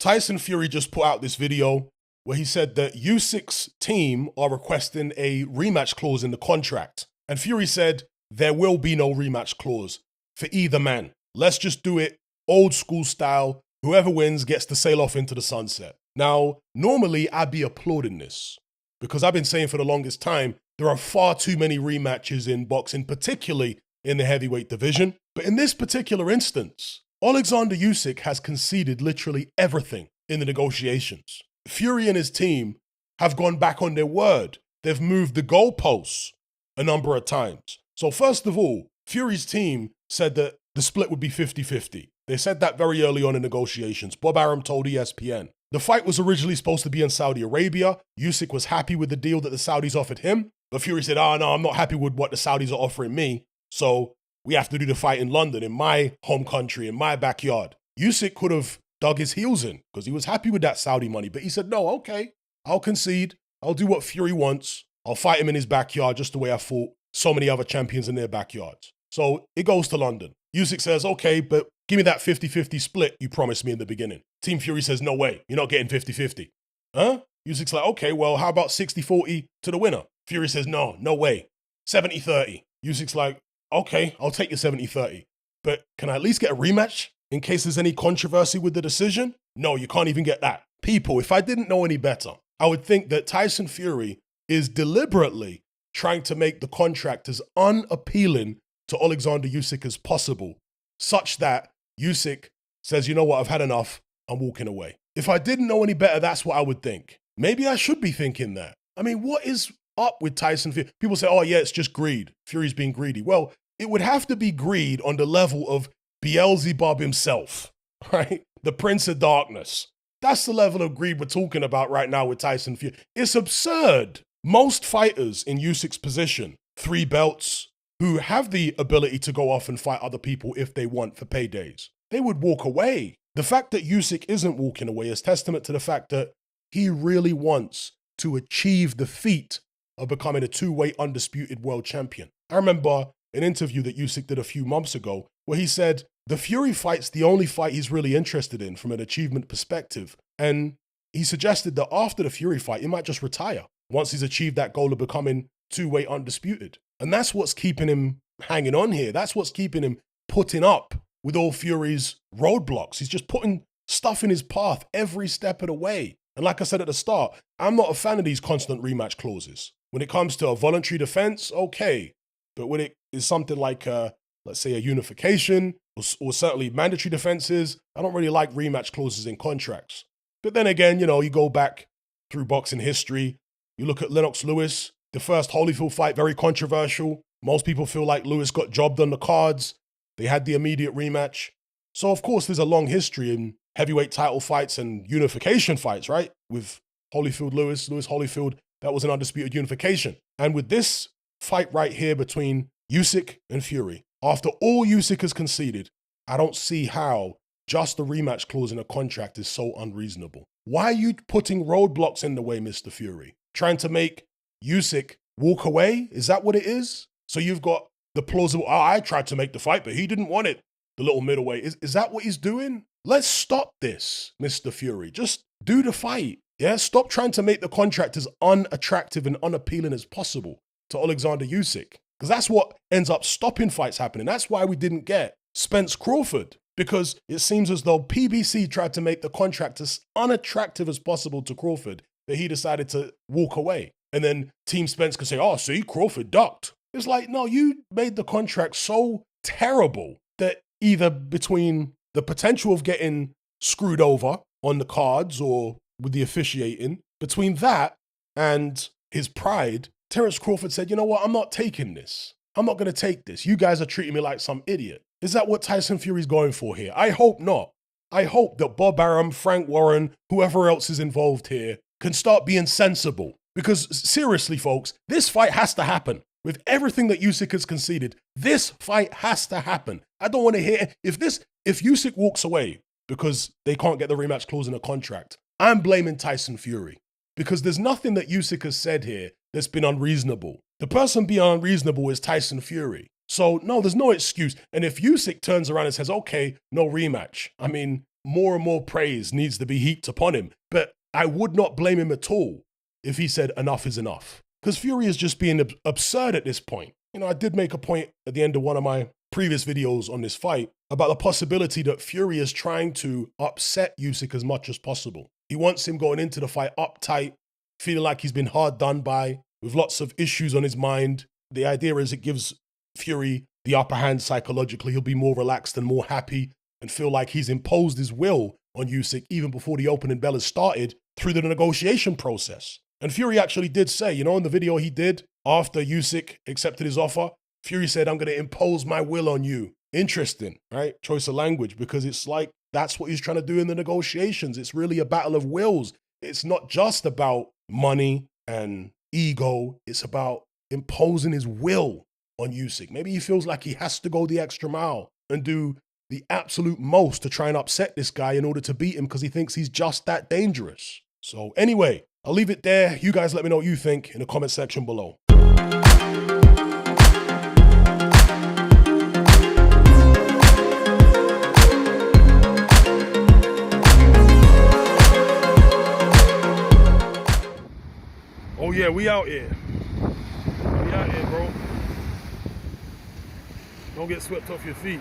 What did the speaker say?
Tyson Fury just put out this video where he said that Usyk's team are requesting a rematch clause in the contract. And Fury said, there will be no rematch clause for either man. Let's just do it old school style. Whoever wins gets to sail off into the sunset. Now, normally I'd be applauding this because I've been saying for the longest time, there are far too many rematches in boxing, particularly in the heavyweight division. But in this particular instance, Alexander Usyk has conceded literally everything in the negotiations. Fury and his team have gone back on their word. They've moved the goalposts a number of times. So first of all, Fury's team said that the split would be 50-50. They said that very early on in negotiations. Bob Arum told ESPN. The fight was originally supposed to be in Saudi Arabia. Usyk was happy with the deal that the Saudis offered him. But Fury said, oh no, I'm not happy with what the Saudis are offering me. So we have to do the fight in London, in my home country, in my backyard. Usyk could have dug his heels in because he was happy with that Saudi money. But he said, no, okay, I'll concede. I'll do what Fury wants. I'll fight him in his backyard just the way I fought so many other champions in their backyards. So it goes to London. Usyk says, okay, but give me that 50-50 split you promised me in the beginning. Team Fury says, no way, you're not getting 50-50. Huh? Usyk's like, okay, well, how about 60-40 to the winner? Fury says, no way. 70-30. Usyk's like, okay, I'll take your 70-30. But can I at least get a rematch in case there's any controversy with the decision? No, you can't even get that. People, if I didn't know any better, I would think that Tyson Fury is deliberately trying to make the contract as unappealing to Alexander Usyk as possible, such that Usyk says, you know what, I've had enough, I'm walking away. If I didn't know any better, that's what I would think. Maybe I should be thinking that. I mean, what is up with Tyson Fury? People say, oh yeah, it's just greed. Fury's being greedy. Well, it would have to be greed on the level of Beelzebub himself, right? The Prince of Darkness. That's the level of greed we're talking about right now with Tyson Fury. It's absurd. Most fighters in Usyk's position, 3 belts, who have the ability to go off and fight other people if they want for paydays, they would walk away. The fact that Usyk isn't walking away is testament to the fact that he really wants to achieve the feat of becoming a 2-weight undisputed world champion. I remember an interview that Usyk did a few months ago where he said the Fury fight's the only fight he's really interested in from an achievement perspective. And he suggested that after the Fury fight, he might just retire once he's achieved that goal of becoming 2-weight undisputed. And that's what's keeping him hanging on here. That's what's keeping him putting up with all Fury's roadblocks. He's just putting stuff in his path every step of the way. And like I said at the start, I'm not a fan of these constant rematch clauses. When it comes to a voluntary defense, okay. But when it is something like, let's say, a unification or certainly mandatory defenses, I don't really like rematch clauses in contracts. But then again, you know, you go back through boxing history, you look at Lennox Lewis, the first Holyfield fight, very controversial. Most people feel like Lewis got jobbed on the cards. They had the immediate rematch. So, of course, there's a long history in heavyweight title fights and unification fights, right? With Holyfield, Lewis Holyfield, that was an undisputed unification. And with this fight right here between Usyk and Fury, after all Usyk has conceded, I don't see how just the rematch clause in a contract is so unreasonable. Why are you putting roadblocks in the way, Mr. Fury? Trying to make Usyk walk away? Is that what it is? So you've got the plausible, oh, I tried to make the fight, but he didn't want it. The little middleweight. Is that what he's doing? Let's stop this, Mr. Fury. Just do the fight. Yeah, stop trying to make the contract as unattractive and unappealing as possible to Alexander Usyk. Because that's what ends up stopping fights happening. That's why we didn't get Spence Crawford. Because it seems as though PBC tried to make the contract as unattractive as possible to Crawford that he decided to walk away. And then Team Spence could say, oh, see, Crawford ducked. It's like, no, you made the contract so terrible that either between the potential of getting screwed over on the cards or with the officiating, between that and his pride, Terence Crawford said, you know what, I'm not taking this. I'm not going to take this. You guys are treating me like some idiot. Is that what Tyson Fury's going for here? I hope not. I hope that Bob Arum, Frank Warren, whoever else is involved here can start being sensible. Because seriously, folks, this fight has to happen. With everything that Usyk has conceded, this fight has to happen. I don't want to hear, if Usyk walks away because they can't get the rematch clause in a contract, I'm blaming Tyson Fury. Because there's nothing that Usyk has said here that's been unreasonable. The person being unreasonable is Tyson Fury. So no, there's no excuse. And if Usyk turns around and says, okay, no rematch, I mean, more and more praise needs to be heaped upon him. But I would not blame him at all if he said enough is enough. Because Fury is just being absurd at this point. You know, I did make a point at the end of one of my previous videos on this fight about the possibility that Fury is trying to upset Usyk as much as possible. He wants him going into the fight uptight, feeling like he's been hard done by, with lots of issues on his mind. The idea is it gives Fury the upper hand psychologically. He'll be more relaxed and more happy and feel like he's imposed his will on Usyk even before the opening bell has started through the negotiation process. And Fury actually did say, you know, in the video he did after Usyk accepted his offer, Fury said, I'm going to impose my will on you. Interesting, right? Choice of language, because it's like that's what he's trying to do in the negotiations. It's really a battle of wills. It's not just about money and ego. It's about imposing his will on Usyk. Maybe he feels like he has to go the extra mile and do the absolute most to try and upset this guy in order to beat him because he thinks he's just that dangerous. So anyway, I'll leave it there. You guys let me know what you think in the comment section below. Oh yeah, we out here. We out here, bro. Don't get swept off your feet.